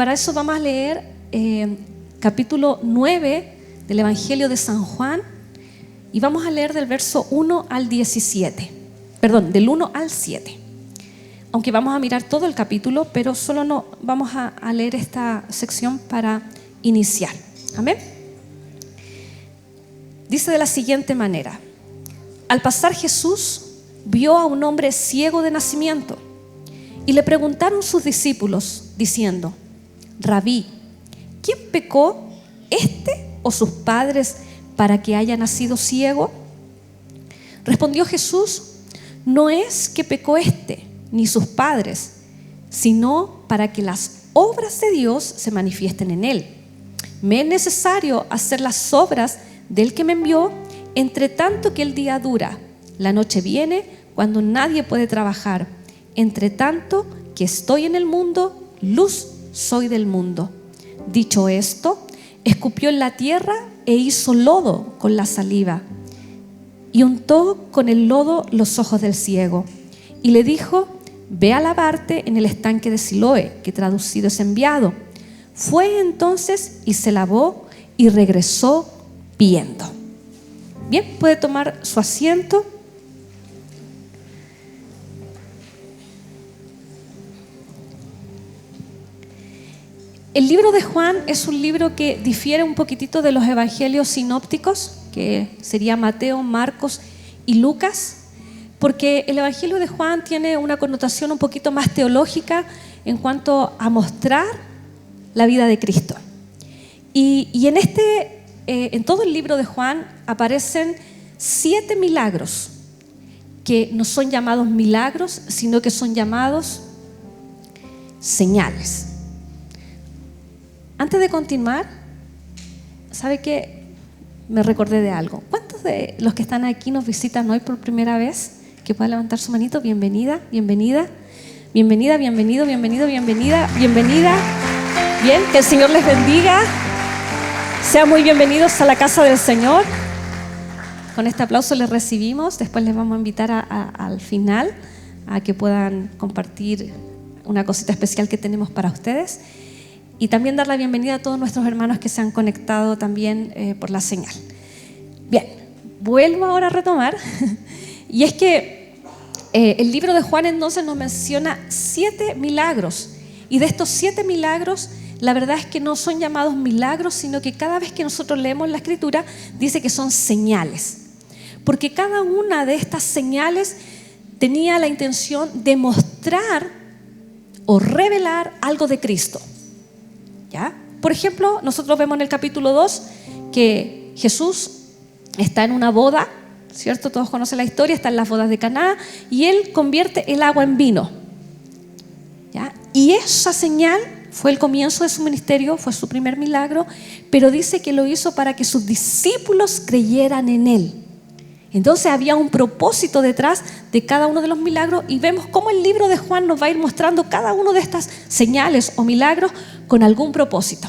para eso vamos a leer capítulo 9 del Evangelio de San Juan, y vamos a leer del verso 1 al 17, del 1 al 7. Aunque vamos a mirar todo el capítulo, pero solo no vamos a leer esta sección para iniciar. Amén. Dice de la siguiente manera: al pasar Jesús vio a un hombre ciego de nacimiento, y le preguntaron sus discípulos diciendo: Rabí, ¿quién pecó, este o sus padres, para que haya nacido ciego? Respondió Jesús: no es que pecó este ni sus padres, sino para que las obras de Dios se manifiesten en él. Me es necesario hacer las obras del que me envió, entre tanto que el día dura. La noche viene cuando nadie puede trabajar. Entre tanto que estoy en el mundo, luz soy del mundo. Dicho esto, escupió en la tierra e hizo lodo con la saliva, y untó con el lodo los ojos del ciego, y le dijo: ve a lavarte en el estanque de Siloé, que traducido es enviado. Fue entonces y se lavó y regresó viendo. Bien, puede tomar su asiento. El libro de Juan es un libro que difiere un poquitito de los evangelios sinópticos, que sería Mateo, Marcos y Lucas, porque el evangelio de Juan tiene una connotación un poquito más teológica en cuanto a mostrar la vida de Cristo. Y en todo el libro de Juan aparecen 7 milagros que no son llamados milagros, sino que son llamados señales. Antes de continuar, ¿sabe qué? Me recordé de algo. ¿Cuántos de los que están aquí nos visitan hoy por primera vez? Que pueda levantar su manito. Bienvenida, bienvenida, bienvenida, bienvenido, bienvenido, bienvenida, bienvenida. Bien, que el Señor les bendiga. Sean muy bienvenidos a la casa del Señor. Con este aplauso les recibimos. Después les vamos a invitar al final a que puedan compartir una cosita especial que tenemos para ustedes. Y también dar la bienvenida a todos nuestros hermanos que se han conectado también por la señal. Bien, vuelvo ahora a retomar. Y es que el libro de Juan entonces nos menciona 7 milagros. Y de estos 7 milagros, la verdad es que no son llamados milagros, sino que cada vez que nosotros leemos la Escritura, dice que son señales. Porque cada una de estas señales tenía la intención de mostrar o revelar algo de Cristo. ¿Ya? Por ejemplo, nosotros vemos en el capítulo 2 que Jesús está en una boda, ¿cierto? Todos conocen la historia, está en las bodas de Caná, y Él convierte el agua en vino. ¿Ya? Y esa señal fue el comienzo de su ministerio, fue su primer milagro, pero dice que lo hizo para que sus discípulos creyeran en Él. Entonces había un propósito detrás de cada uno de los milagros, y vemos cómo el libro de Juan nos va a ir mostrando cada uno de estas señales o milagros con algún propósito.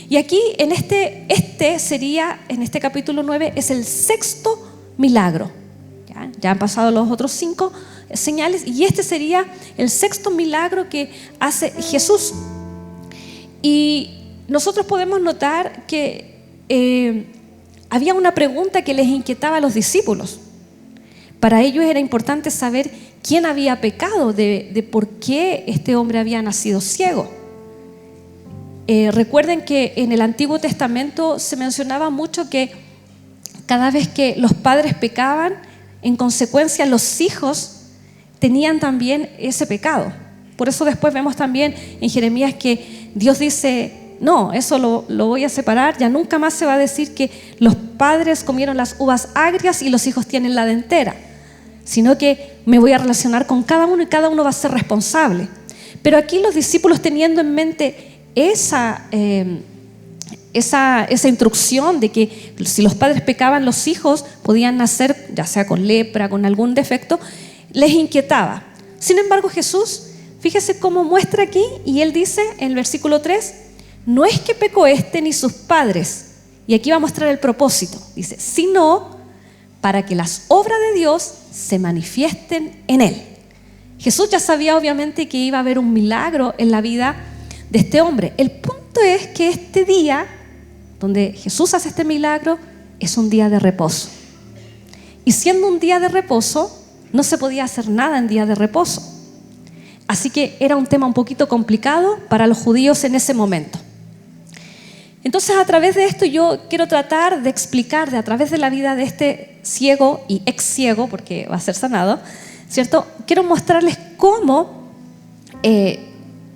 Y aquí en en este capítulo 9 es el 6º milagro. Ya han pasado los otros 5 señales, y este sería el 6º milagro que hace Jesús. Y nosotros podemos notar que había una pregunta que les inquietaba a los discípulos. Para ellos era importante saber quién había pecado, de por qué este hombre había nacido ciego. Recuerden que en el Antiguo Testamento se mencionaba mucho que cada vez que los padres pecaban, en consecuencia los hijos tenían también ese pecado. Por eso después vemos también en Jeremías que Dios dice: no, eso lo voy a separar. Ya nunca más se va a decir que los padres comieron las uvas agrias y los hijos tienen la dentera, sino que me voy a relacionar con cada uno y cada uno va a ser responsable. Pero aquí los discípulos, teniendo en mente esa instrucción de que si los padres pecaban, los hijos podían nacer ya sea con lepra, con algún defecto, les inquietaba. Sin embargo, Jesús, fíjese cómo muestra aquí, y Él dice en el versículo 3: no es que pecó este ni sus padres. Y aquí va a mostrar el propósito. Dice: sino para que las obras de Dios se manifiesten en él. Jesús ya sabía obviamente que iba a haber un milagro en la vida de este hombre. El punto es que este día, donde Jesús hace este milagro, es un día de reposo. Y siendo un día de reposo, no se podía hacer nada en día de reposo. Así que era un tema un poquito complicado para los judíos en ese momento. Entonces, a través de esto yo quiero tratar de explicar, a través de la vida de este ciego y ex ciego, porque va a ser sanado, ¿cierto? Quiero mostrarles cómo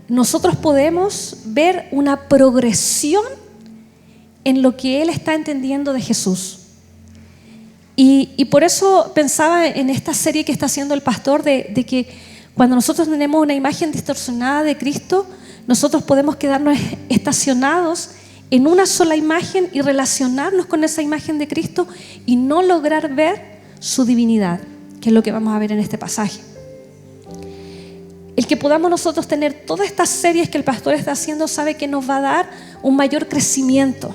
nosotros podemos ver una progresión en lo que él está entendiendo de Jesús. Y por eso pensaba en esta serie que está haciendo el pastor de que cuando nosotros tenemos una imagen distorsionada de Cristo, nosotros podemos quedarnos estacionados en una sola imagen y relacionarnos con esa imagen de Cristo y no lograr ver su divinidad, que es lo que vamos a ver en este pasaje. El que podamos nosotros tener todas estas series que el pastor está haciendo, sabe que nos va a dar un mayor crecimiento.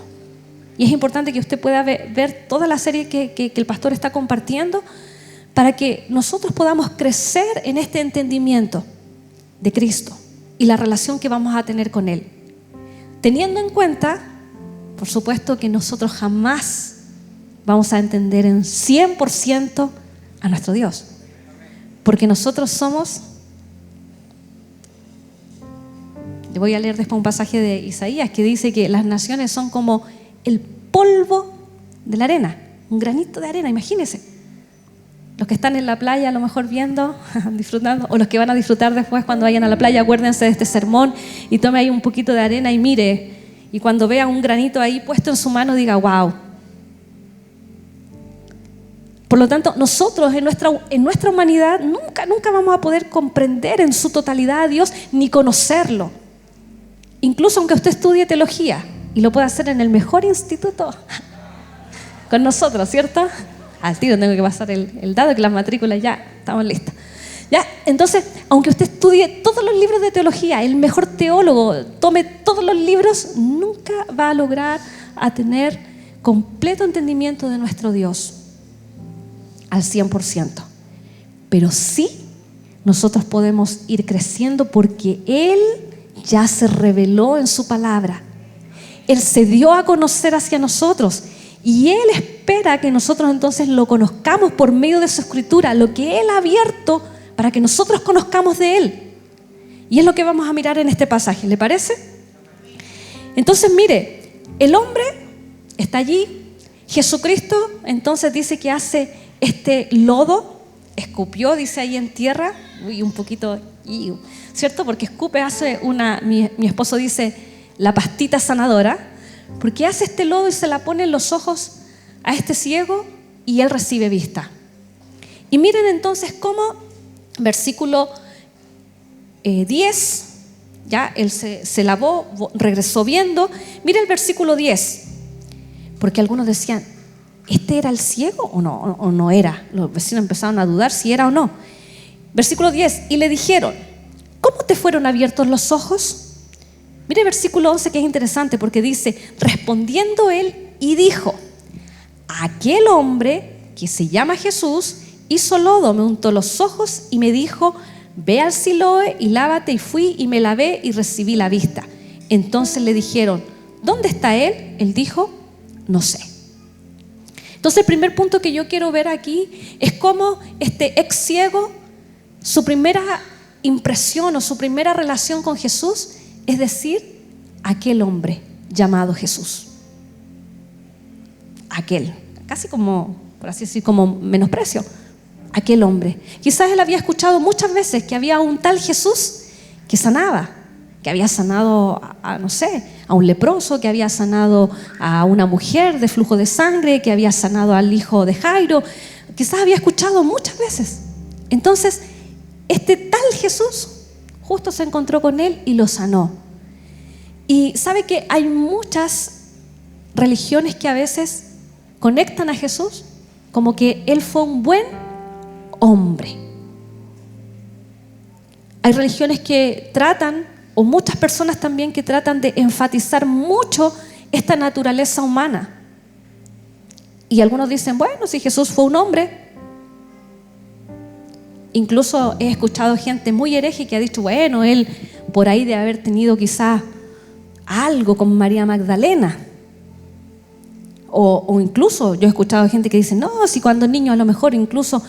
Y es importante que usted pueda ver toda la serie que el pastor está compartiendo para que nosotros podamos crecer en este entendimiento de Cristo y la relación que vamos a tener con Él. Teniendo en cuenta, por supuesto, que nosotros jamás vamos a entender en 100% a nuestro Dios. Porque nosotros somos... Le voy a leer después un pasaje de Isaías que dice que las naciones son como el polvo de la arena, un granito de arena, imagínense. Los que están en la playa a lo mejor viendo, disfrutando, o los que van a disfrutar después cuando vayan a la playa, acuérdense de este sermón y tome ahí un poquito de arena y mire, y cuando vea un granito ahí puesto en su mano diga wow. Por lo tanto, nosotros en nuestra humanidad nunca vamos a poder comprender en su totalidad a Dios ni conocerlo. Incluso aunque usted estudie teología y lo pueda hacer en el mejor instituto con nosotros, ¿cierto? Al tiro tengo que pasar el dado, que las matrículas ya estamos listas. ¿Ya? Entonces, aunque usted estudie todos los libros de teología, el mejor teólogo tome todos los libros, nunca va a lograr a tener completo entendimiento de nuestro Dios al 100%. Pero sí, nosotros podemos ir creciendo porque Él ya se reveló en su palabra. Él se dio a conocer hacia nosotros y Él espera que nosotros entonces lo conozcamos por medio de su escritura, lo que Él ha abierto para que nosotros conozcamos de Él. Y es lo que vamos a mirar en este pasaje, ¿le parece? Entonces mire, el hombre está allí, Jesucristo entonces dice que hace este lodo, escupió, dice ahí en tierra, y un poquito, ¿cierto? Porque escupe, hace mi esposo dice, la pastita sanadora, porque hace este lodo y se la pone en los ojos a este ciego y él recibe vista. Y miren entonces cómo, versículo 10, ya él se lavó, regresó viendo. Mira el versículo 10, porque algunos decían, ¿este era el ciego o no era? Los vecinos empezaron a dudar si era o no. Versículo 10, y le dijeron, ¿cómo te fueron abiertos los ojos? Mire el versículo 11 que es interesante porque dice, respondiendo él y dijo, aquel hombre que se llama Jesús hizo lodo, me untó los ojos y me dijo, ve al Siloé y lávate, y fui y me lavé y recibí la vista. Entonces le dijeron, ¿dónde está él? Él dijo, no sé. Entonces el primer punto que yo quiero ver aquí es cómo este ex ciego, su primera impresión o su primera relación con Jesús, es decir, aquel hombre llamado Jesús. Aquel, casi como, por así decir, como menosprecio. Aquel hombre. Quizás él había escuchado muchas veces que había un tal Jesús que sanaba, que había sanado a un leproso, que había sanado a una mujer de flujo de sangre, que había sanado al hijo de Jairo. Quizás había escuchado muchas veces. Entonces, este tal Jesús justo se encontró con él y lo sanó. Y sabe que hay muchas religiones que a veces conectan a Jesús como que él fue un buen hombre. Hay religiones que tratan, o muchas personas también que tratan de enfatizar mucho esta naturaleza humana. Y algunos dicen, bueno, si Jesús fue un hombre. Incluso he escuchado gente muy hereje que ha dicho, bueno, él por ahí de haber tenido quizás algo con María Magdalena. O incluso yo he escuchado gente que dice, no, si cuando niño a lo mejor incluso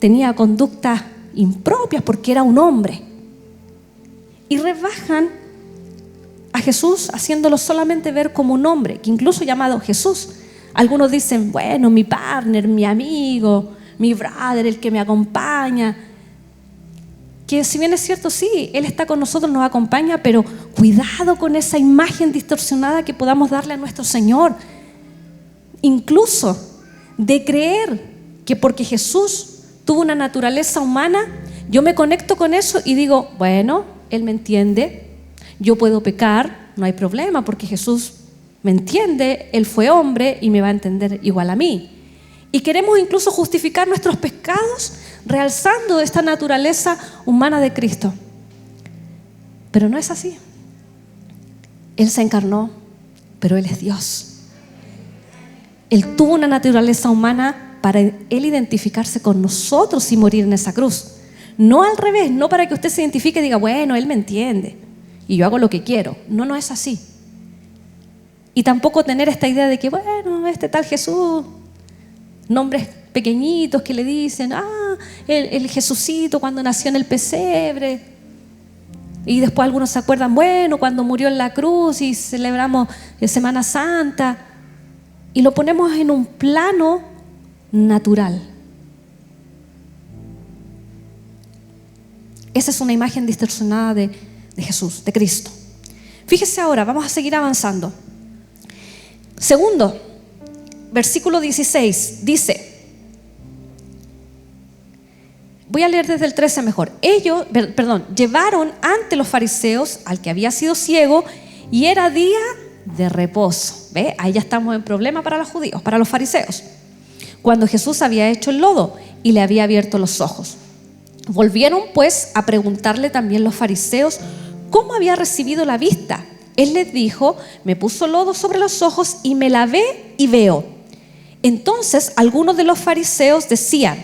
tenía conductas impropias porque era un hombre. Y rebajan a Jesús haciéndolo solamente ver como un hombre, que incluso llamado Jesús. Algunos dicen, bueno, mi partner, mi amigo, mi brother, el que me acompaña. Que si bien es cierto, sí, Él está con nosotros, nos acompaña, pero cuidado con esa imagen distorsionada que podamos darle a nuestro Señor. Incluso de creer que porque Jesús tuvo una naturaleza humana, yo me conecto con eso y digo, bueno, Él me entiende, yo puedo pecar, no hay problema porque Jesús me entiende, Él fue hombre y me va a entender igual a mí. Y queremos incluso justificar nuestros pecados realzando esta naturaleza humana de Cristo. Pero no es así. Él se encarnó, pero Él es Dios. Él tuvo una naturaleza humana para Él identificarse con nosotros y morir en esa cruz. No al revés, no para que usted se identifique y diga, bueno, Él me entiende y yo hago lo que quiero. No, no es así. Y tampoco tener esta idea de que, bueno, este tal Jesús, nombres pequeñitos que le dicen, el Jesucito cuando nació en el pesebre. Y después algunos se acuerdan, bueno, cuando murió en la cruz y celebramos Semana Santa. Y lo ponemos en un plano natural. Esa es una imagen distorsionada de Jesús, de Cristo. Fíjese ahora, vamos a seguir avanzando. Segundo, versículo 16, dice, voy a leer desde el 13 mejor. Llevaron ante los fariseos al que había sido ciego y era día de reposo. ¿Ve? Ahí ya estamos en problema para los judíos, para los fariseos. Cuando Jesús había hecho el lodo y le había abierto los ojos. Volvieron pues a preguntarle también los fariseos cómo había recibido la vista. Él les dijo, me puso lodo sobre los ojos y me lavé y veo. Entonces algunos de los fariseos decían,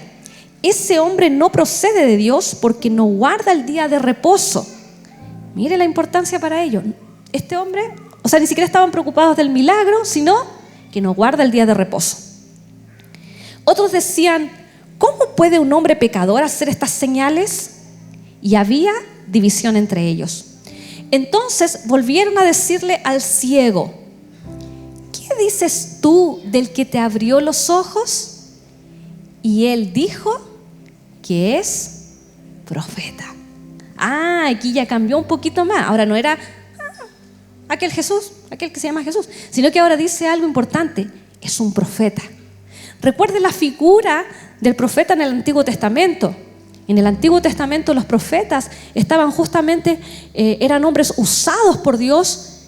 ese hombre no procede de Dios porque no guarda el día de reposo. Mire la importancia para ellos. Este hombre, ni siquiera estaban preocupados del milagro, sino que no guarda el día de reposo. Otros decían, ¿cómo puede un hombre pecador hacer estas señales? Y había división entre ellos. Entonces volvieron a decirle al ciego, ¿qué dices tú del que te abrió los ojos? Y él dijo que es profeta. Aquí ya cambió un poquito más. Ahora no era aquel Jesús, aquel que se llama Jesús, sino que ahora dice algo importante, es un profeta. Recuerde la figura del profeta en el Antiguo Testamento. En el Antiguo Testamento los profetas estaban justamente, eran hombres usados por Dios,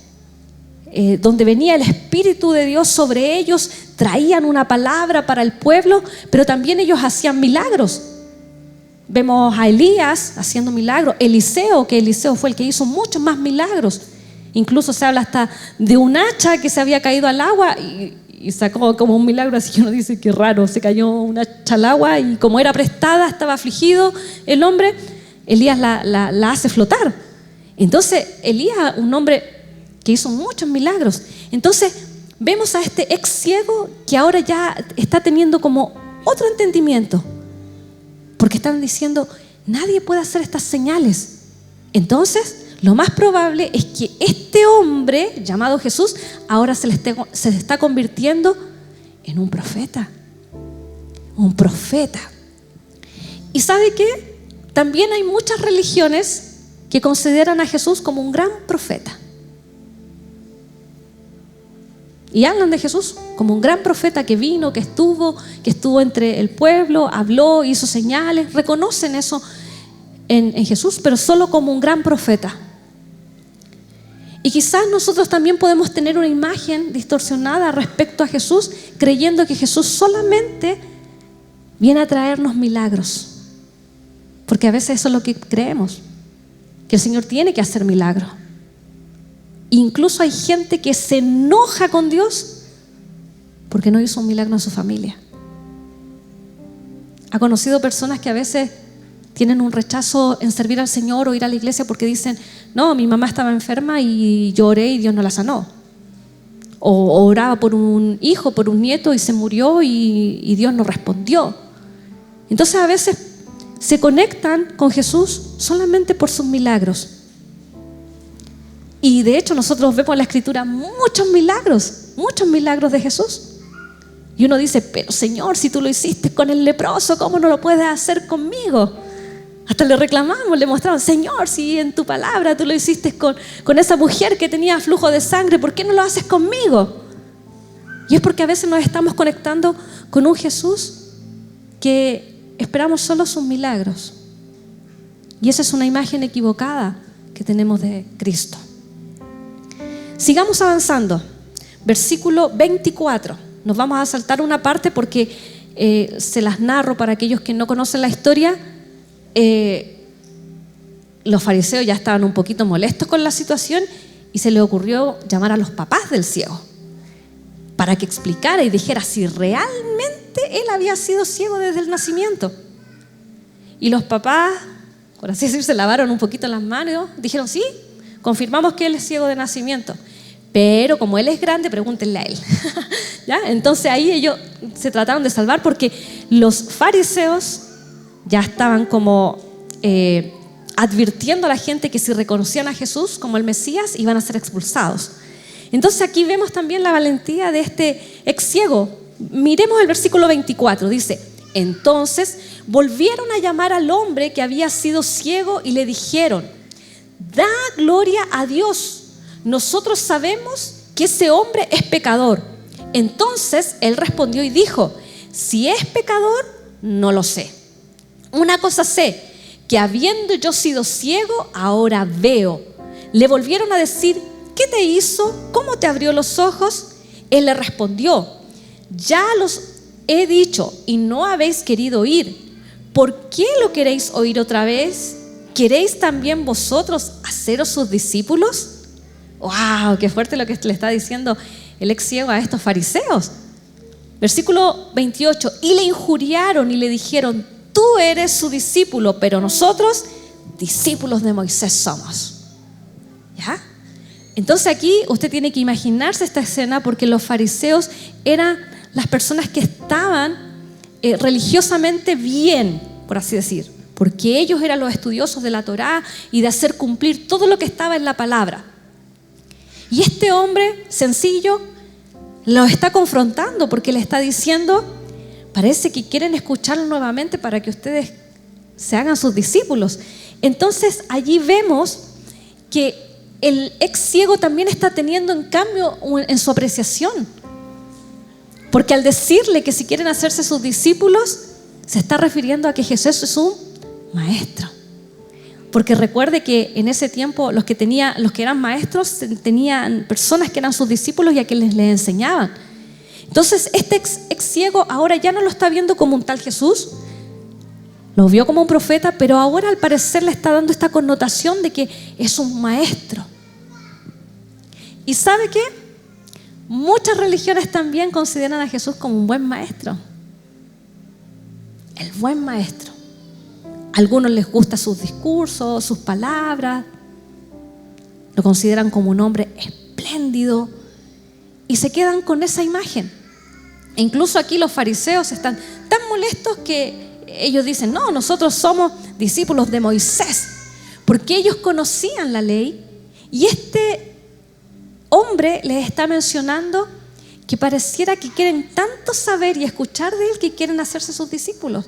donde venía el Espíritu de Dios sobre ellos, traían una palabra para el pueblo, pero también ellos hacían milagros. Vemos a Elías haciendo milagros, Eliseo, que Eliseo fue el que hizo muchos más milagros. Incluso se habla hasta de un hacha que se había caído al agua y sacó como un milagro, así que uno dice que raro, se cayó una hacha al agua y como era prestada, estaba afligido el hombre, Elías la hace flotar. Entonces Elías, un hombre que hizo muchos milagros. Entonces vemos a este ex ciego que ahora ya está teniendo como otro entendimiento, porque están diciendo, nadie puede hacer estas señales. Entonces lo más probable es que este hombre llamado Jesús ahora se está convirtiendo en un profeta. Un profeta. ¿Y sabe qué? También hay muchas religiones que consideran a Jesús como un gran profeta. Y hablan de Jesús como un gran profeta que vino, que estuvo entre el pueblo, habló, hizo señales. Reconocen eso en Jesús, pero solo como un gran profeta. Y quizás nosotros también podemos tener una imagen distorsionada respecto a Jesús, creyendo que Jesús solamente viene a traernos milagros. Porque a veces eso es lo que creemos, que el Señor tiene que hacer milagros. Incluso hay gente que se enoja con Dios porque no hizo un milagro en su familia. Ha conocido personas que a veces tienen un rechazo en servir al Señor o ir a la iglesia porque dicen, no, mi mamá estaba enferma y yo oré y Dios no la sanó. O oraba por un hijo, por un nieto y se murió y Dios no respondió. Entonces a veces se conectan con Jesús solamente por sus milagros. Y de hecho nosotros vemos en la Escritura muchos milagros de Jesús. Y uno dice, pero Señor, si tú lo hiciste con el leproso, ¿cómo no lo puedes hacer conmigo? Hasta le reclamamos, le mostramos, Señor, si en tu palabra tú lo hiciste con esa mujer que tenía flujo de sangre, ¿por qué no lo haces conmigo? Y es porque a veces nos estamos conectando con un Jesús que esperamos solo sus milagros. Y esa es una imagen equivocada que tenemos de Cristo. Sigamos avanzando. Versículo 24. Nos vamos a saltar una parte porque se las narro para aquellos que no conocen la historia. Los fariseos ya estaban un poquito molestos con la situación y se les ocurrió llamar a los papás del ciego para que explicara y dijera si realmente él había sido ciego desde el nacimiento. Y los papás, por así decir, se lavaron un poquito las manos, dijeron sí, confirmamos que él es ciego de nacimiento, pero como él es grande, pregúntenle a él. ¿Ya? Entonces ahí ellos se trataron de salvar porque los fariseos ya estaban como advirtiendo a la gente que si reconocían a Jesús como el Mesías iban a ser expulsados. Entonces aquí vemos también la valentía de este ex ciego. Miremos el versículo 24, dice: entonces volvieron a llamar al hombre que había sido ciego y le dijeron: da gloria a Dios, nosotros sabemos que ese hombre es pecador. Entonces él respondió y dijo: si es pecador, no lo sé. Una cosa sé, que habiendo yo sido ciego, ahora veo. Le volvieron a decir: ¿qué te hizo? ¿Cómo te abrió los ojos? Él le respondió: ya los he dicho y no habéis querido oír. ¿Por qué lo queréis oír otra vez? ¿Queréis también vosotros haceros sus discípulos? ¡Wow! ¡Qué fuerte lo que le está diciendo el ex ciego a estos fariseos! Versículo 28. Y le injuriaron y le dijeron: tú eres su discípulo, pero nosotros discípulos de Moisés somos. ¿Ya? Entonces aquí usted tiene que imaginarse esta escena porque los fariseos eran las personas que estaban religiosamente bien, por así decir, porque ellos eran los estudiosos de la Torá y de hacer cumplir todo lo que estaba en la palabra. Y este hombre sencillo los está confrontando porque le está diciendo: parece que quieren escucharlo nuevamente para que ustedes se hagan sus discípulos. Entonces allí vemos que el ex ciego también está teniendo en cambio en su apreciación, porque al decirle que si quieren hacerse sus discípulos se está refiriendo a que Jesús es un maestro. Porque recuerde que en ese tiempo los que eran maestros tenían personas que eran sus discípulos y a quienes les enseñaban. Entonces este ex ciego ahora ya no lo está viendo como un tal Jesús, lo vio como un profeta, pero ahora al parecer le está dando esta connotación de que es un maestro. ¿Y sabe qué? Muchas religiones también consideran a Jesús como un buen maestro. El buen maestro. A algunos les gustan sus discursos, sus palabras. Lo consideran como un hombre espléndido y se quedan con esa imagen. E incluso aquí los fariseos están tan molestos que ellos dicen: no, nosotros somos discípulos de Moisés, porque ellos conocían la ley. Y este hombre les está mencionando que pareciera que quieren tanto saber y escuchar de él que quieren hacerse sus discípulos.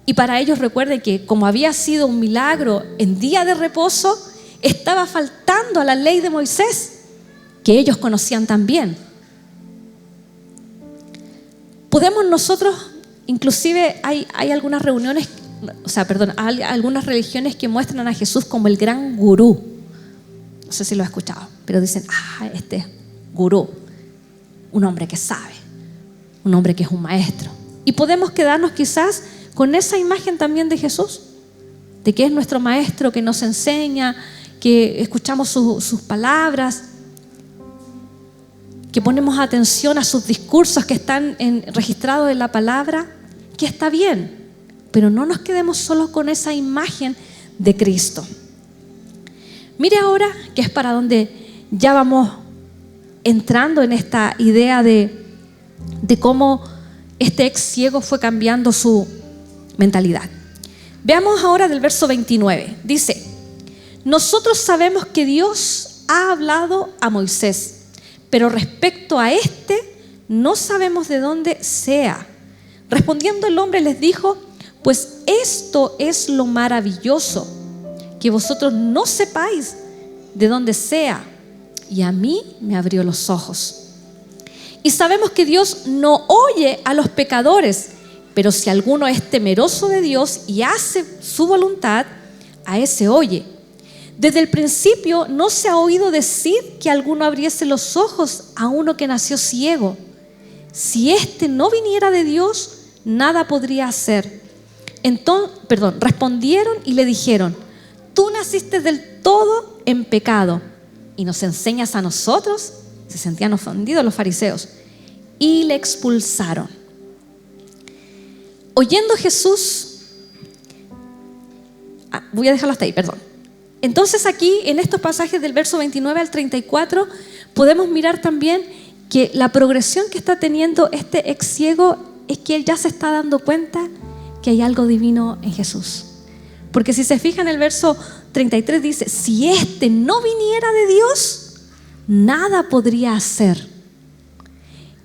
Y para ellos recuerden que como había sido un milagro en día de reposo, estaba faltando a la ley de Moisés, que ellos conocían también. Podemos nosotros, inclusive hay algunas reuniones, hay algunas religiones que muestran a Jesús como el gran gurú. No sé si lo has escuchado, pero dicen: este gurú, un hombre que sabe, un hombre que es un maestro. Y podemos quedarnos quizás con esa imagen también de Jesús, de que es nuestro maestro que nos enseña, que escuchamos sus palabras, que ponemos atención a sus discursos que están registrados en la palabra, que está bien, pero no nos quedemos solo con esa imagen de Cristo. Mire ahora, que es para donde ya vamos entrando en esta idea de cómo este ex ciego fue cambiando su mentalidad. Veamos ahora del verso 29. Dice: nosotros sabemos que Dios ha hablado a Moisés, pero respecto a este no sabemos de dónde sea. Respondiendo el hombre les dijo: pues esto es lo maravilloso, que vosotros no sepáis de dónde sea, y a mí me abrió los ojos. Y sabemos que Dios no oye a los pecadores, pero si alguno es temeroso de Dios y hace su voluntad, a ese oye. Desde el principio no se ha oído decir que alguno abriese los ojos a uno que nació ciego. Si éste no viniera de Dios, nada podría hacer. Respondieron y le dijeron: tú naciste del todo en pecado y nos enseñas a nosotros. Se sentían ofendidos los fariseos y le expulsaron. Oyendo Jesús, voy a dejarlo hasta ahí, perdón. Entonces aquí en estos pasajes del verso 29 al 34 podemos mirar también que la progresión que está teniendo este ex ciego es que él ya se está dando cuenta que hay algo divino en Jesús. Porque si se fijan, el verso 33 dice: si este no viniera de Dios, nada podría hacer.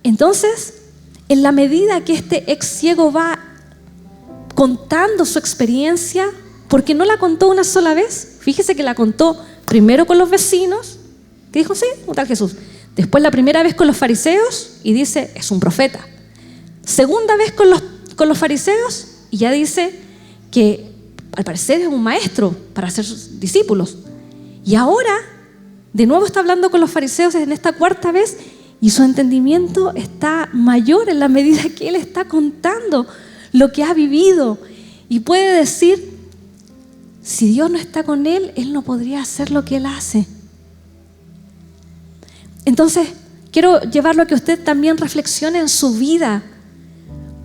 Entonces, en la medida que este ex ciego va contando su experiencia, porque no la contó una sola vez, fíjese que la contó primero con los vecinos, que dijo: sí, un tal Jesús. Después la primera vez con los fariseos y dice: es un profeta. Segunda vez con los fariseos y ya dice que al parecer es un maestro para hacer sus discípulos. Y ahora de nuevo está hablando con los fariseos en esta cuarta vez, y su entendimiento está mayor en la medida que él está contando lo que ha vivido, y puede decir: si Dios no está con él, él no podría hacer lo que él hace. Entonces quiero llevarlo a que usted también reflexione en su vida,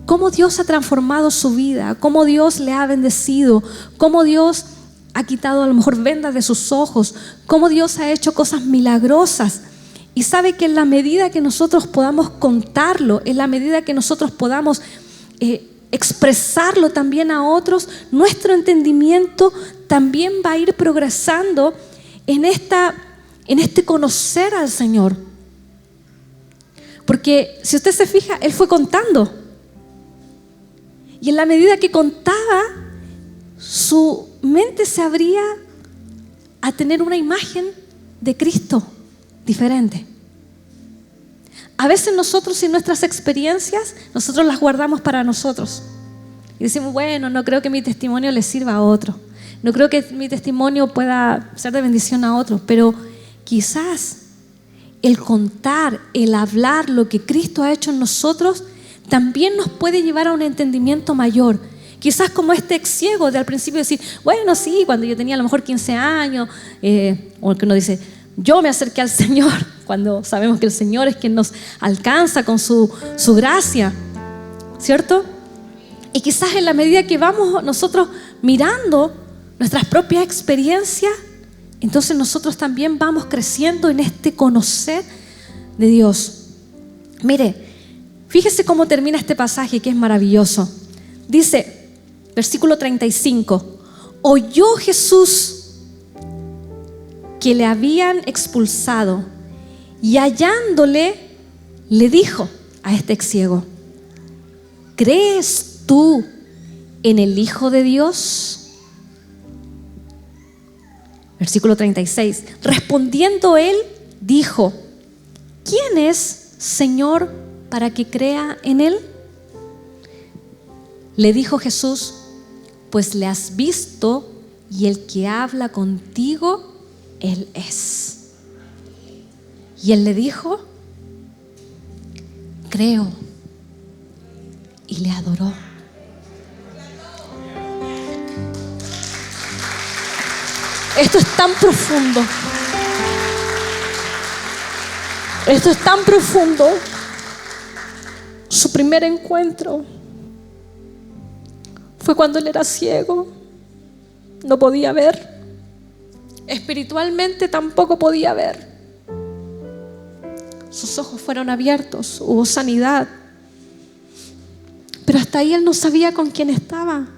cómo Dios ha transformado su vida, cómo Dios le ha bendecido, cómo Dios ha quitado a lo mejor vendas de sus ojos, cómo Dios ha hecho cosas milagrosas. Y sabe que en la medida que nosotros podamos contarlo, en la medida que nosotros podamos expresarlo también a otros, nuestro entendimiento también va a ir progresando en este conocer al Señor. Porque si usted se fija, él fue contando, y en la medida que contaba, su mente se abría a tener una imagen de Cristo diferente. A veces nosotros, en nuestras experiencias, nosotros las guardamos para nosotros y decimos: bueno, no creo que mi testimonio le sirva a otro, no creo que mi testimonio pueda ser de bendición a otros. Pero quizás el contar, el hablar lo que Cristo ha hecho en nosotros también nos puede llevar a un entendimiento mayor. Quizás como este ex ciego de al principio decir: bueno, sí, cuando yo tenía a lo mejor 15 años, o el que uno dice: yo me acerqué al Señor, cuando sabemos que el Señor es quien nos alcanza con su gracia, ¿cierto? Y quizás en la medida que vamos nosotros mirando nuestras propias experiencias, entonces nosotros también vamos creciendo en este conocer de Dios. Mire, fíjese cómo termina este pasaje, que es maravilloso. Dice, versículo 35: oyó Jesús que le habían expulsado, y hallándole, le dijo a este ex ciego: ¿crees tú en el Hijo de Dios? Versículo 36: respondiendo él, dijo: ¿quién es, Señor, para que crea en él? Le dijo Jesús: pues le has visto, y el que habla contigo, él es. Y él le dijo: creo. Y le adoró. Esto es tan profundo. Esto es tan profundo. Su primer encuentro fue cuando él era ciego. No podía ver. Espiritualmente tampoco podía ver. Sus ojos fueron abiertos, hubo sanidad. Pero hasta ahí él no sabía con quién estaba,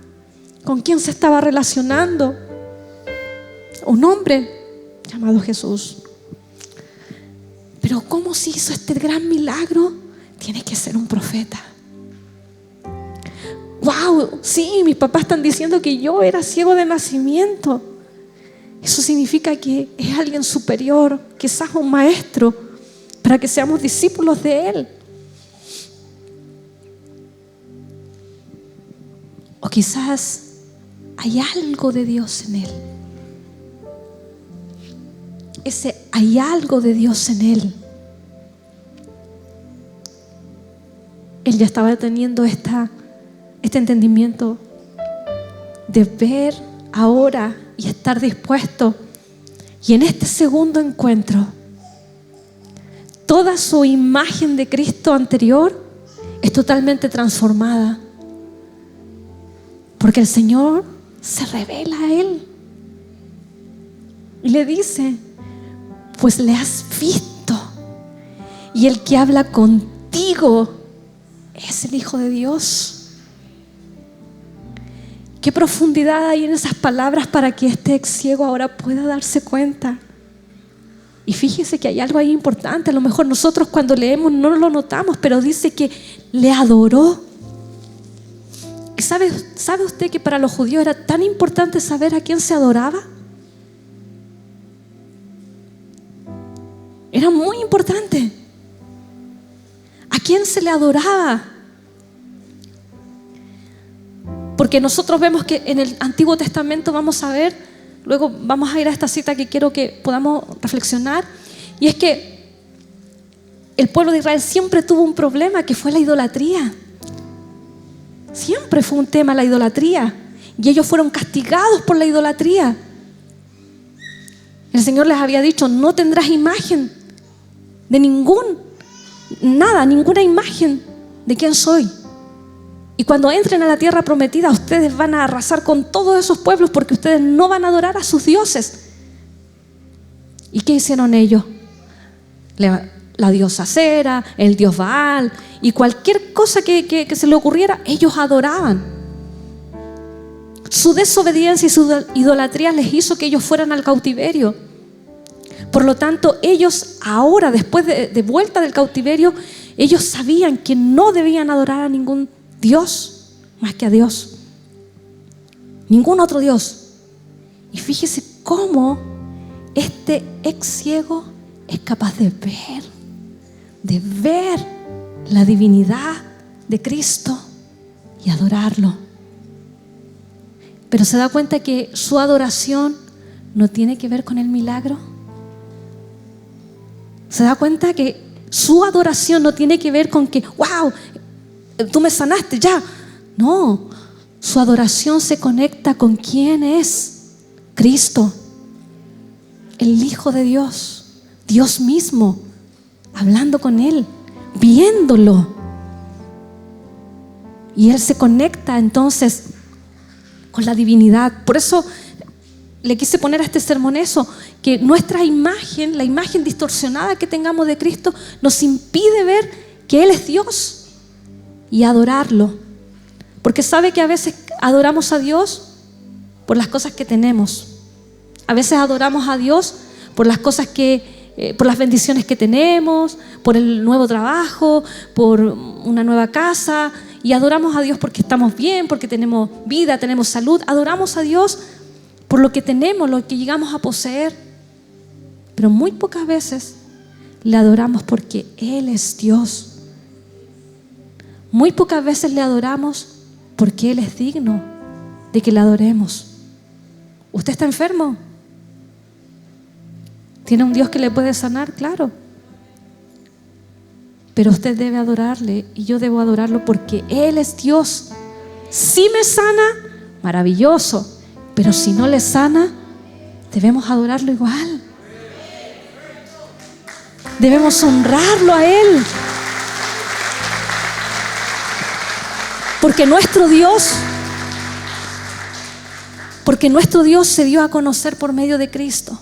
con quién se estaba relacionando. Un hombre llamado Jesús. Pero ¿cómo se hizo este gran milagro? Tiene que ser un profeta. ¡Wow! Sí, mis papás están diciendo que yo era ciego de nacimiento. Eso significa que es alguien superior, quizás un maestro, para que seamos discípulos de Él. O quizás hay algo de Dios en Él. Hay algo de Dios en Él. Él ya estaba teniendo este entendimiento de ver ahora y estar dispuesto. Y en este segundo encuentro, toda su imagen de Cristo anterior es totalmente transformada. Porque el Señor se revela a él y le dice: pues le has visto, y el que habla contigo es el Hijo de Dios. Qué profundidad hay en esas palabras para que este ex ciego ahora pueda darse cuenta. Y fíjese que hay algo ahí importante. A lo mejor nosotros cuando leemos no lo notamos, pero dice que le adoró. ¿Y sabe usted que para los judíos era tan importante saber a quién se adoraba? Era muy importante. ¿A quién se le adoraba? Porque nosotros vemos que en el Antiguo Testamento, vamos a ver, luego vamos a ir a esta cita que quiero que podamos reflexionar, y es que el pueblo de Israel siempre tuvo un problema, que fue la idolatría. Siempre fue un tema la idolatría, y ellos fueron castigados por la idolatría. El Señor les había dicho: no tendrás imagen de ninguna imagen de quién soy. Y cuando entren a la tierra prometida, ustedes van a arrasar con todos esos pueblos, porque ustedes no van a adorar a sus dioses. ¿Y qué hicieron ellos? La diosa Cera, el dios Baal, y cualquier cosa que se le ocurriera, ellos adoraban. Su desobediencia y su idolatría les hizo que ellos fueran al cautiverio. Por lo tanto, ellos ahora, después de vuelta del cautiverio, ellos sabían que no debían adorar a ningún Dios más que a Dios. Ningún otro Dios. Y fíjese cómo este ex ciego es capaz de ver la divinidad de Cristo y adorarlo. Pero se da cuenta que su adoración no tiene que ver con el milagro. Se da cuenta que su adoración no tiene que ver con que, wow, tú me sanaste ya. No, su adoración se conecta con quién es Cristo, el Hijo de Dios, Dios mismo, hablando con Él, viéndolo. Y Él se conecta entonces con la divinidad. Por eso le quise poner a este sermón eso, que nuestra imagen, la imagen distorsionada que tengamos de Cristo, nos impide ver que Él es Dios y adorarlo. Porque sabe que a veces adoramos a Dios por las cosas que tenemos. A veces adoramos a Dios por las cosas por las bendiciones que tenemos, por el nuevo trabajo, por una nueva casa. Y adoramos a Dios porque estamos bien, porque tenemos vida, tenemos salud. Adoramos a Dios por lo que tenemos, lo que llegamos a poseer. Pero muy pocas veces le adoramos porque Él es Dios. Muy pocas veces le adoramos porque Él es digno de que le adoremos. ¿Usted está enfermo? ¿Tiene un Dios que le puede sanar? Claro. Pero usted debe adorarle y yo debo adorarlo porque Él es Dios. Si me sana, maravilloso. Pero si no le sana, debemos adorarlo igual. Debemos honrarlo a Él. Porque nuestro Dios Porque nuestro Dios se dio a conocer por medio de Cristo.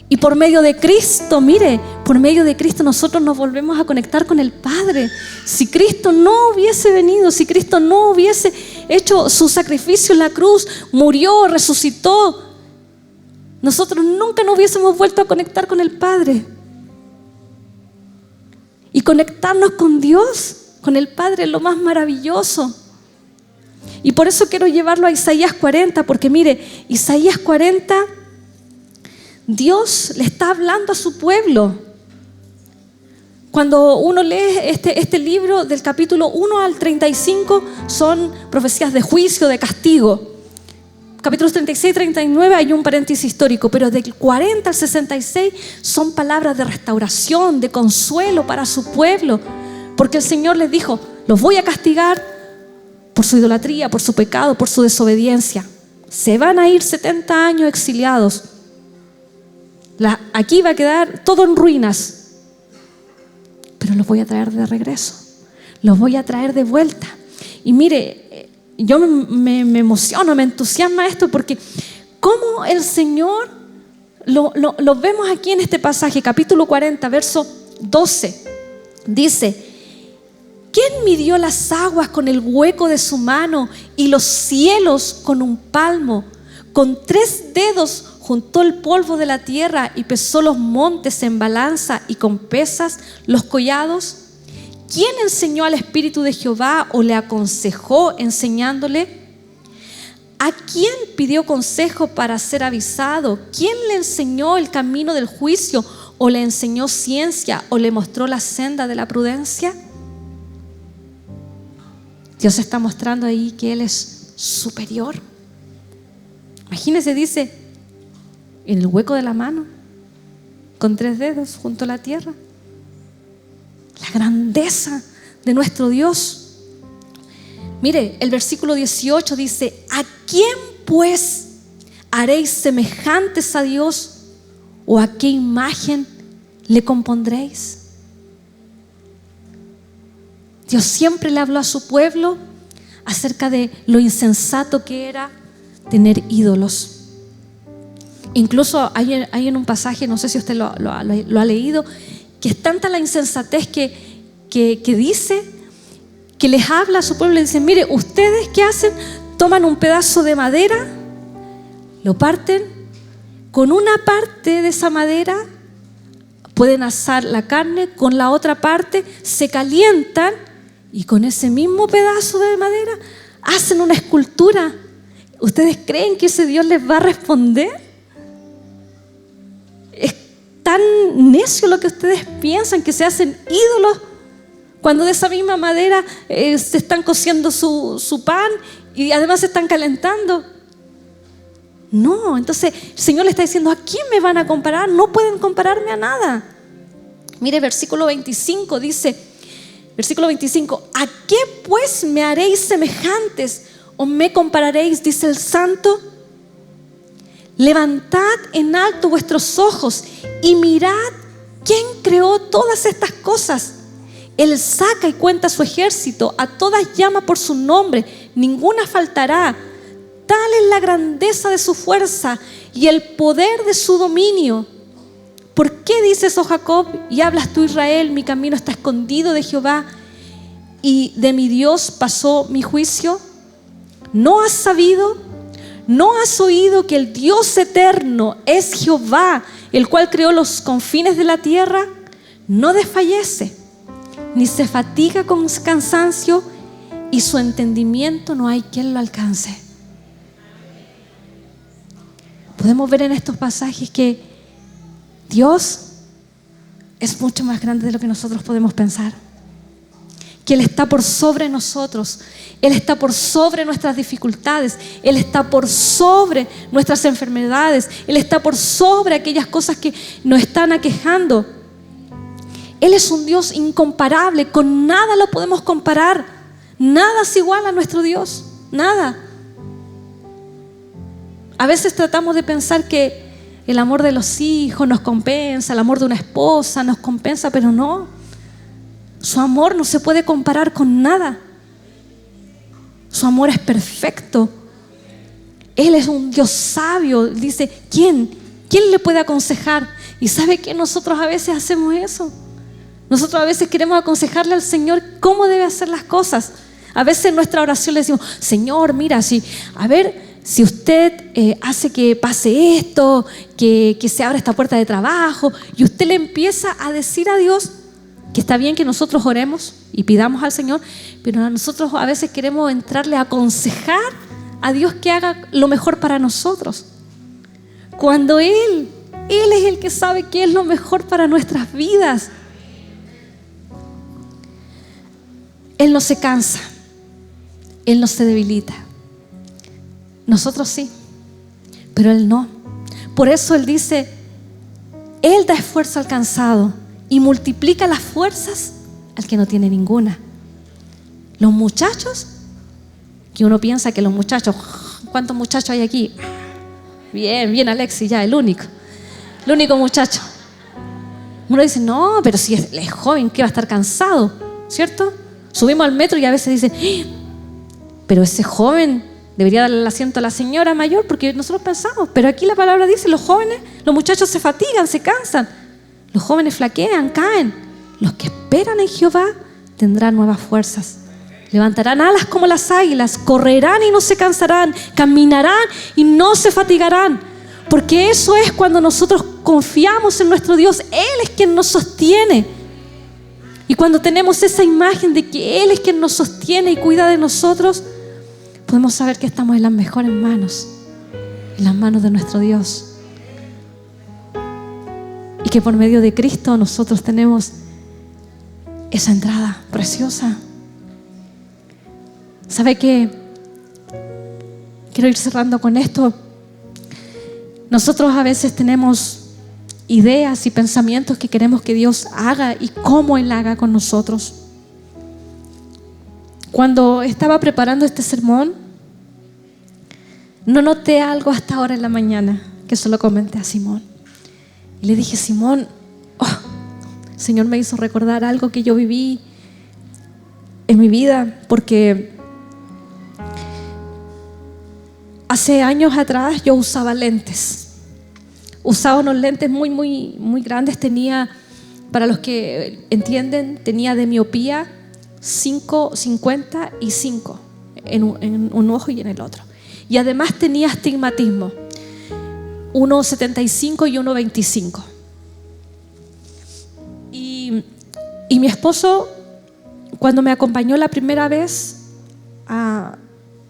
Y por medio de Cristo, mire, por medio de Cristo nosotros nos volvemos a conectar con el Padre. Si Cristo no hubiese venido, si Cristo no hubiese hecho su sacrificio en la cruz, murió, resucitó, nosotros nunca nos hubiésemos vuelto a conectar con el Padre. Y conectarnos con Dios, con el Padre, es lo más maravilloso. Y por eso quiero llevarlo a Isaías 40, porque mire, Isaías 40, Dios le está hablando a su pueblo. Cuando uno lee este libro del capítulo 1 al 35, son profecías de juicio, de castigo. Capítulos 36 y 39 hay un paréntesis histórico, pero del 40 al 66 son palabras de restauración, de consuelo para su pueblo, porque el Señor les dijo: los voy a castigar por su idolatría, por su pecado, por su desobediencia. Se van a ir 70 años exiliados. Aquí va a quedar todo en ruinas, pero los voy a traer de regreso, los voy a traer de vuelta. Y mire, yo me emociono, me entusiasma esto, porque cómo el Señor lo vemos aquí en este pasaje, capítulo 40, verso 12, dice: ¿quién midió las aguas con el hueco de su mano y los cielos con un palmo? Con 3 dedos juntó el polvo de la tierra y pesó los montes en balanza y con pesas los collados. ¿Quién enseñó al Espíritu de Jehová o le aconsejó enseñándole? ¿A quién pidió consejo para ser avisado? ¿Quién le enseñó el camino del juicio o le enseñó ciencia o le mostró la senda de la prudencia? Dios está mostrando ahí que Él es superior. Imagínese, dice, en el hueco de la mano, con 3 dedos junto a la tierra. La grandeza de nuestro Dios. Mire, el versículo 18 dice: ¿a quién pues haréis semejantes a Dios? ¿O a qué imagen le compondréis? Dios siempre le habló a su pueblo acerca de lo insensato que era tener ídolos. Incluso hay en un pasaje, no sé si usted lo ha leído, que es tanta la insensatez que dice, que les habla a su pueblo y le dice: mire, ustedes ¿qué hacen? Toman un pedazo de madera, lo parten, con una parte de esa madera pueden asar la carne, con la otra parte se calientan y con ese mismo pedazo de madera hacen una escultura. ¿Ustedes creen que ese Dios les va a responder? Es tan necio lo que ustedes piensan, que se hacen ídolos cuando de esa misma madera se están cociendo su pan y además se están calentando. No, entonces el Señor le está diciendo: ¿a quién me van a comparar? No pueden compararme a nada. Mire, versículo 25 dice, versículo 25: ¿a qué pues me haréis semejantes o me compararéis? Dice el Santo. Levantad en alto vuestros ojos y mirad quién creó todas estas cosas. Él saca y cuenta su ejército, a todas llama por su nombre, ninguna faltará. Tal es la grandeza de su fuerza y el poder de su dominio. ¿Por qué dices, oh Jacob, y hablas tú, Israel, mi camino está escondido de Jehová y de mi Dios pasó mi juicio? ¿No has sabido? ¿No has oído que el Dios eterno es Jehová, el cual creó los confines de la tierra? No desfallece, ni se fatiga con cansancio, y su entendimiento no hay quien lo alcance. Podemos ver en estos pasajes que Dios es mucho más grande de lo que nosotros podemos pensar. Que Él está por sobre nosotros. Él está por sobre nuestras dificultades. Él está por sobre nuestras enfermedades. Él está por sobre aquellas cosas que nos están aquejando. Él es un Dios incomparable. Con nada lo podemos comparar. Nada es igual a nuestro Dios. Nada. A veces tratamos de pensar que el amor de los hijos nos compensa, el amor de una esposa nos compensa, pero no. Su amor no se puede comparar con nada. Su amor es perfecto. Él es un Dios sabio. Dice, ¿quién le puede aconsejar? Y ¿sabe que nosotros a veces hacemos eso? Nosotros a veces queremos aconsejarle al Señor cómo debe hacer las cosas. A veces en nuestra oración le decimos, Señor, mira, si usted hace que pase esto, que se abra esta puerta de trabajo, y usted le empieza a decir a Dios que está bien que nosotros oremos y pidamos al Señor, pero nosotros a veces queremos entrarle a aconsejar a Dios que haga lo mejor para nosotros. Cuando Él es el que sabe qué es lo mejor para nuestras vidas. Él no se cansa, Él no se debilita. Nosotros sí, pero Él no. Por eso Él dice, Él da esfuerzo al cansado y multiplica las fuerzas al que no tiene ninguna. Los muchachos, que uno piensa que los muchachos, ¿cuántos muchachos hay aquí? Bien Alexis, ya el único muchacho. Uno dice, no, pero si es joven, ¿qué va a estar cansado? ¿Cierto? Subimos al metro y a veces dicen, pero ese joven debería darle el asiento a la señora mayor, porque nosotros pensamos, pero aquí la palabra dice, los muchachos se fatigan, se cansan, los jóvenes flaquean, caen. Los que esperan en Jehová tendrán nuevas fuerzas, levantarán alas como las águilas, correrán y no se cansarán, caminarán y no se fatigarán, porque eso es cuando nosotros confiamos en nuestro Dios. Él es quien nos sostiene. Y cuando tenemos esa imagen de que Él es quien nos sostiene y cuida de nosotros, podemos saber que estamos en las mejores manos, en las manos de nuestro Dios. Y que por medio de Cristo nosotros tenemos esa entrada preciosa. ¿Sabe qué? Quiero ir cerrando con esto. Nosotros a veces tenemos ideas y pensamientos que queremos que Dios haga y cómo Él haga con nosotros. Cuando estaba preparando este sermón, no noté algo hasta ahora en la mañana, que se lo comenté a Simón. Y le dije, Simón, el Señor me hizo recordar algo que yo viví en mi vida, porque hace años atrás yo usaba lentes. Usaba unos lentes muy grandes. Tenía, para los que entienden, tenía de miopía 5.55 en un ojo y en el otro. Y además tenía astigmatismo, 1.75 y 1.25. Y mi esposo, cuando me acompañó la primera vez a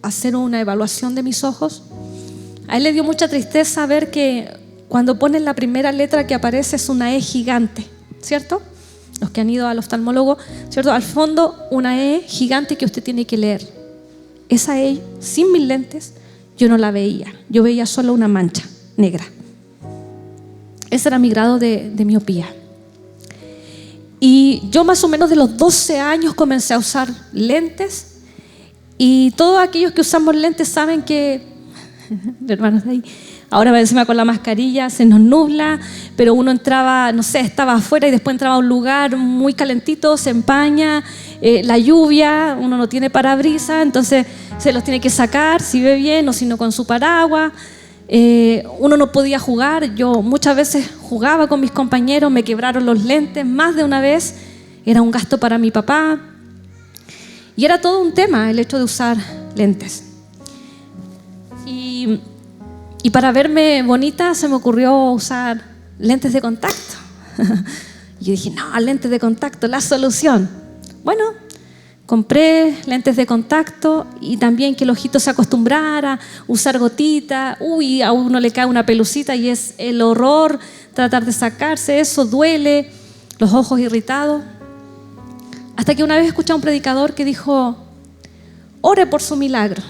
hacer una evaluación de mis ojos, a él le dio mucha tristeza ver que cuando ponen la primera letra que aparece es una E gigante, ¿cierto? Los que han ido al oftalmólogo, ¿cierto? Al fondo una E gigante que usted tiene que leer. Esa E, sin mis lentes, yo no la veía. Yo veía solo una mancha negra. Ese era mi grado de miopía. Y yo más o menos de los 12 años comencé a usar lentes. Y todos aquellos que usamos lentes saben que, hermanos de ahí, ahora encima con la mascarilla se nos nubla, pero uno entraba, no sé, estaba afuera y después entraba a un lugar muy calentito, se empaña, la lluvia, uno no tiene parabrisas, entonces se los tiene que sacar si ve bien o si no con su paraguas. Uno no podía jugar. Yo muchas veces jugaba con mis compañeros, me quebraron los lentes más de una vez, era un gasto para mi papá y era todo un tema el hecho de usar lentes. Y para verme bonita se me ocurrió usar lentes de contacto. Y yo dije, no, lentes de contacto, la solución. Bueno, compré lentes de contacto y también que el ojito se acostumbrara a usar gotitas. Uy, a uno le cae una pelucita y es el horror tratar de sacarse eso, duele, los ojos irritados. Hasta que una vez escuché a un predicador que dijo, ore por su milagro.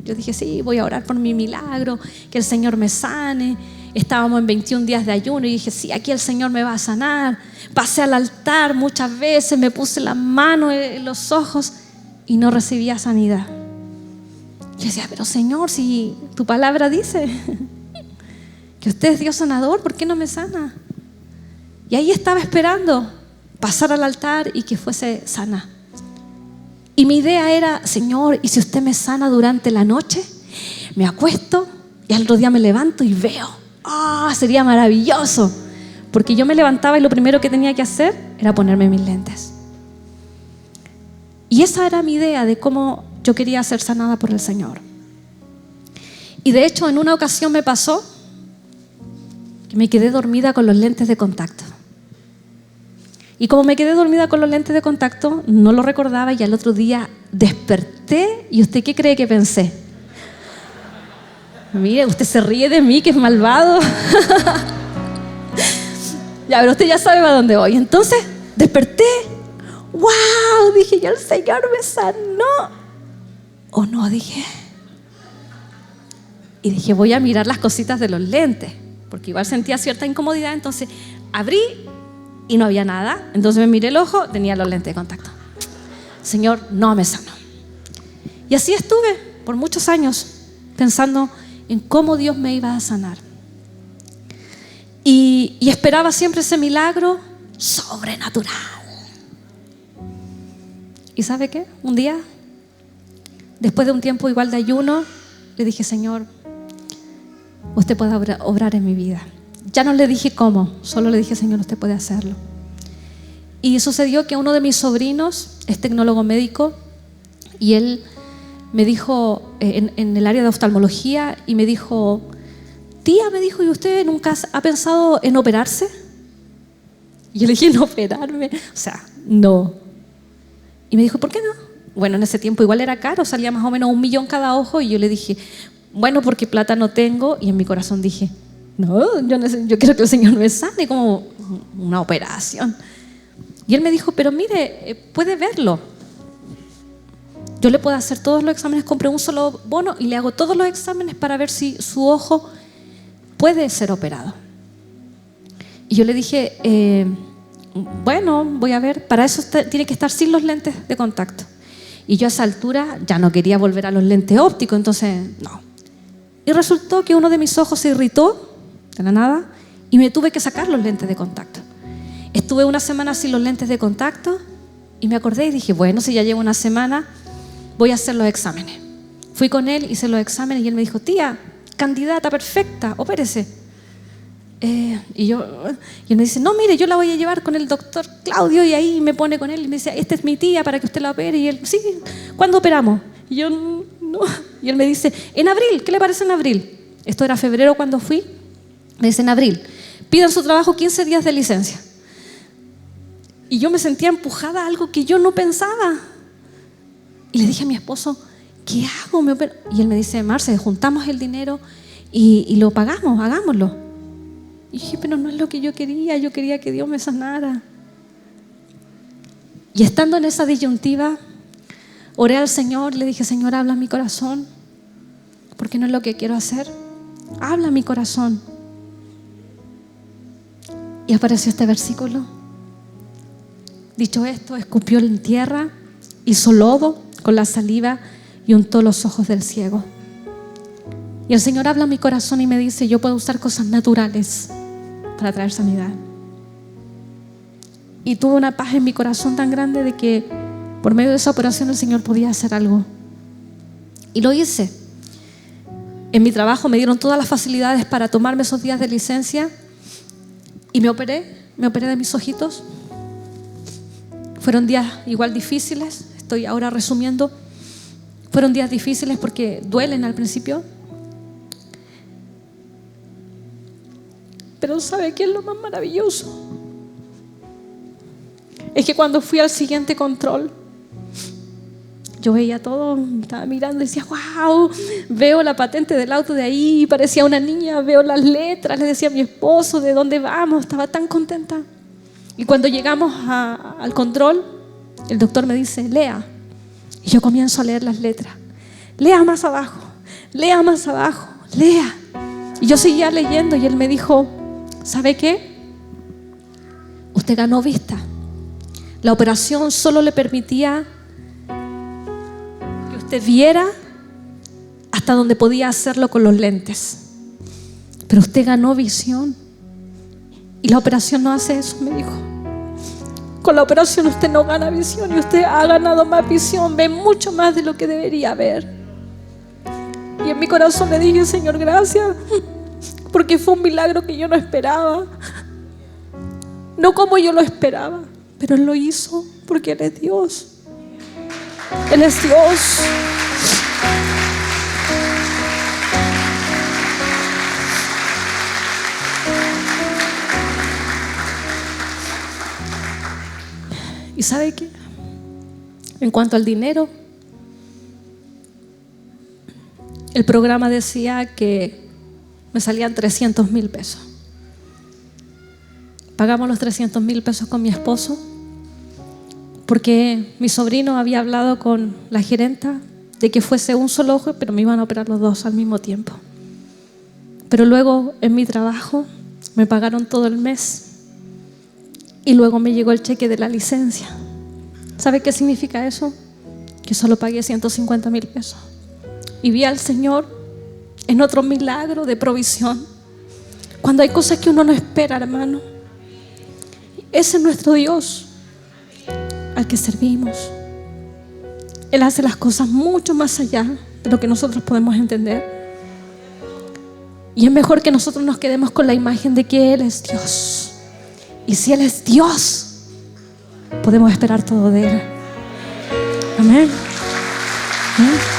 Yo dije, sí, voy a orar por mi milagro, que el Señor me sane. Estábamos en 21 días de ayuno y dije, sí, aquí el Señor me va a sanar. Pasé al altar muchas veces, me puse la mano en los ojos y no recibía sanidad. Yo decía, pero Señor, si tu palabra dice que usted es Dios sanador, ¿por qué no me sana? Y ahí estaba esperando pasar al altar y que fuese sana. Y mi idea era, Señor, ¿y si usted me sana durante la noche? me acuesto y al otro día me levanto y veo. Sería maravilloso. Porque yo me levantaba y lo primero que tenía que hacer era ponerme mis lentes. Y esa era mi idea de cómo yo quería ser sanada por el Señor. Y de hecho, en una ocasión me pasó que me quedé dormida con los lentes de contacto. Y como me quedé dormida con los lentes de contacto, no lo recordaba y al otro día desperté. ¿Y usted qué cree que pensé? Mire, usted se ríe de mí, que es malvado. Ya, pero usted ya sabe a dónde voy. Entonces, desperté. ¡Wow! Dije, ya el Señor me sanó. ¿O no? Dije. Y dije, voy a mirar las cositas de los lentes. Porque igual sentía cierta incomodidad. Entonces, abrí y no había nada. Entonces me miré el ojo, tenía los lentes de contacto. El Señor no me sanó. Y así estuve por muchos años pensando en cómo Dios me iba a sanar. Y esperaba siempre ese milagro sobrenatural. ¿Y sabe qué? Un día, después de un tiempo igual de ayuno, le dije, Señor, usted puede obrar en mi vida. Ya no le dije cómo, solo le dije, Señor, usted puede hacerlo. Y sucedió que uno de mis sobrinos es tecnólogo médico y él me dijo, en el área de oftalmología, y me dijo, tía, me dijo, ¿y usted nunca ha pensado en operarse? Y yo le dije, ¿en operarme? O sea, no. Y me dijo, ¿por qué no? Bueno, en ese tiempo igual era caro, salía más o menos 1 millón cada ojo. Y yo le dije, bueno, porque plata no tengo. Y en mi corazón dije, no, yo quiero que el Señor me sane, como una operación. Y él me dijo, pero mire, puede verlo. Yo le puedo hacer todos los exámenes, compré un solo bono y le hago todos los exámenes para ver si su ojo puede ser operado. Y yo le dije, bueno, voy a ver, para eso tiene que estar sin los lentes de contacto. Y yo a esa altura ya no quería volver a los lentes ópticos, entonces no. Y resultó que uno de mis ojos se irritó de la nada y me tuve que sacar los lentes de contacto. Estuve 1 semana sin los lentes de contacto y me acordé y dije, bueno, si ya llevo 1 semana, voy a hacer los exámenes. Fui con él, hice los exámenes y él me dijo, tía, candidata perfecta, opérese. Y él me dice, no, mire, yo la voy a llevar con el doctor Claudio, y ahí me pone con él y me dice, esta es mi tía para que usted la opere. Y él, sí, ¿cuándo operamos? Y yo, no. Y él me dice, en abril, ¿qué le parece en abril? Esto era febrero cuando fui. Me dice, en abril, pidan su trabajo 15 días de licencia. Y yo me sentía empujada a algo que yo no pensaba. Y le dije a mi esposo, ¿qué hago? Y él me dice, Marce, juntamos el dinero y lo pagamos, hagámoslo. Y dije, pero no es lo que yo quería que Dios me sanara. Y estando en esa disyuntiva, oré al Señor, le dije, Señor, habla mi corazón, porque no es lo que quiero hacer. Habla mi corazón. Y apareció este versículo. Dicho esto, escupió en tierra, hizo lodo con la saliva y untó los ojos del ciego. Y el Señor habla a mi corazón y me dice, yo puedo usar cosas naturales para traer sanidad. Y tuve una paz en mi corazón tan grande de que por medio de esa operación el Señor podía hacer algo. Y lo hice. En mi trabajo me dieron todas las facilidades para tomarme esos días de licencia y me operé de mis ojitos. Fueron días igual difíciles, estoy ahora resumiendo. Fueron días difíciles porque duelen al principio. Pero ¿sabe qué es lo más maravilloso? Es que cuando fui al siguiente control, yo veía todo, estaba mirando y decía, wow, veo la patente del auto de ahí, parecía una niña, veo las letras, le decía a mi esposo, ¿de dónde vamos? Estaba tan contenta. Y cuando llegamos al control, el doctor me dice, lea. Y yo comienzo a leer las letras. Lea más abajo, lea más abajo, lea. Y yo seguía leyendo y él me dijo, ¿sabe qué? Usted ganó vista. La operación solo le permitía que usted viera hasta donde podía hacerlo con los lentes. Pero usted ganó visión. Y la operación no hace eso, me dijo. Con la operación usted no gana visión y usted ha ganado más visión, ve mucho más de lo que debería ver. Y en mi corazón le dije: Señor, gracias, porque fue un milagro que yo no esperaba. No como yo lo esperaba, pero Él lo hizo porque Él es Dios. Él es Dios. ¿Y sabe qué? En cuanto al dinero, el programa decía que me salían 300,000 pesos. Pagamos los 300,000 pesos con mi esposo porque mi sobrino había hablado con la gerenta de que fuese un solo ojo, pero me iban a operar los dos al mismo tiempo. Pero luego en mi trabajo me pagaron todo el mes y luego me llegó el cheque de la licencia. ¿Sabe qué significa eso? Que solo pagué 150,000 pesos. Y vi al Señor en otro milagro de provisión. Cuando hay cosas que uno no espera, hermano. Ese es nuestro Dios al que servimos. Él hace las cosas mucho más allá de lo que nosotros podemos entender. Y es mejor que nosotros nos quedemos con la imagen de que Él es Dios. Y si Él es Dios, podemos esperar todo de Él. Amén. ¿Mm?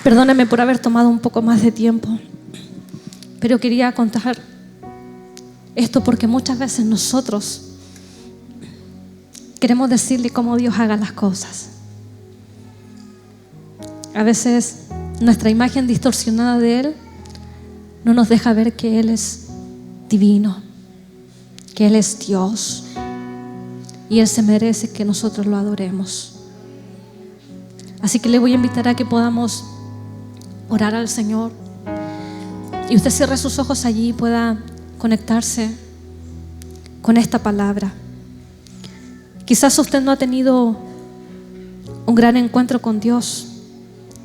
Perdóneme por haber tomado un poco más de tiempo, pero quería contar esto porque muchas veces nosotros queremos decirle cómo Dios haga las cosas. A veces nuestra imagen distorsionada de Él no nos deja ver que Él es divino, que Él es Dios y Él se merece que nosotros lo adoremos. Así que le voy a invitar a que podamos orar al Señor y usted cierre sus ojos allí y pueda conectarse con esta palabra. Quizás usted no ha tenido un gran encuentro con Dios.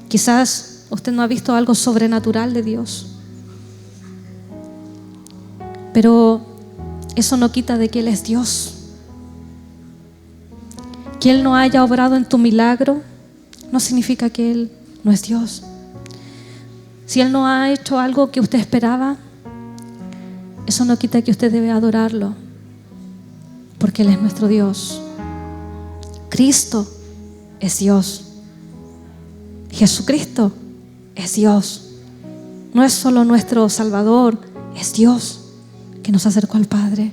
Quizás usted no ha visto algo sobrenatural de Dios. Pero eso no quita de que Él es Dios. Que Él no haya obrado en tu milagro no significa que Él no es Dios. Si Él no ha hecho algo que usted esperaba, eso no quita que usted debe adorarlo, porque Él es nuestro Dios. Cristo es Dios. Jesucristo es Dios. No es solo nuestro Salvador, es Dios que nos acercó al Padre.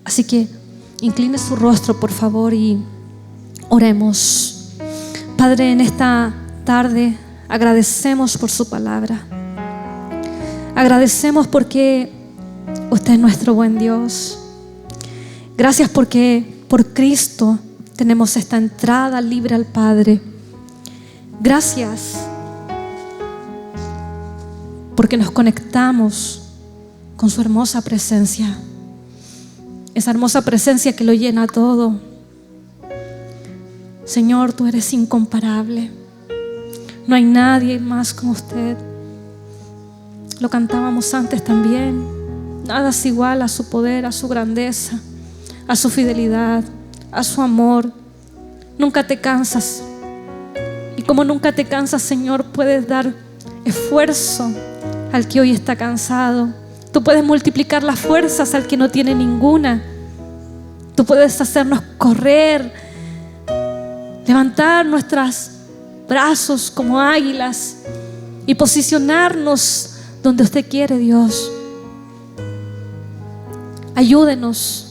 Así que incline su rostro, por favor, y oremos. Padre, en esta tarde agradecemos por su palabra. Agradecemos porque usted es nuestro buen Dios. Gracias porque por Cristo tenemos esta entrada libre al Padre. Gracias porque nos conectamos con su hermosa presencia. Esa hermosa presencia que lo llena todo. Señor, tú eres incomparable. No hay nadie más como usted. Lo cantábamos antes también. Nada es igual a su poder, a su grandeza, a su fidelidad, a su amor. Nunca te cansas. Y como nunca te cansas, Señor, puedes dar esfuerzo al que hoy está cansado. Tú puedes multiplicar las fuerzas al que no tiene ninguna. Tú puedes hacernos correr, levantar nuestros brazos como águilas y posicionarnos donde usted quiere, Dios. Ayúdenos,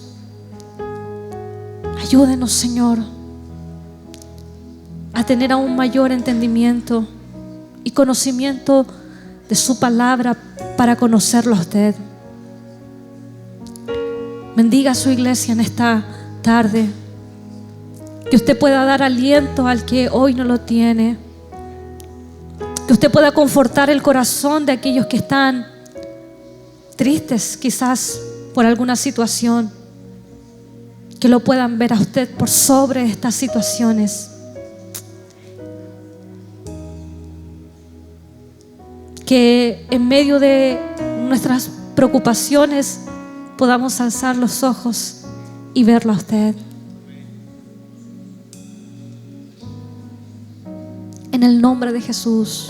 Señor, a tener aún mayor entendimiento y conocimiento de su palabra para conocerlo a usted. Bendiga a su iglesia en esta tarde. Que usted pueda dar aliento al que hoy no lo tiene. Que usted pueda confortar el corazón de aquellos que están tristes quizás por alguna situación. Que lo puedan ver a usted por sobre estas situaciones. Que en medio de nuestras preocupaciones podamos alzar los ojos y verlo a usted. En el nombre de Jesús,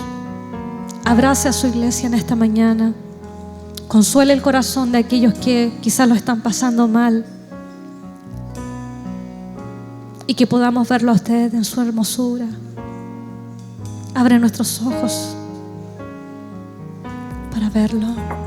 abrace a su iglesia en esta mañana. Consuele el corazón de aquellos que quizás lo están pasando mal. Y que podamos verlo a usted en su hermosura. Abre nuestros ojos para verlo.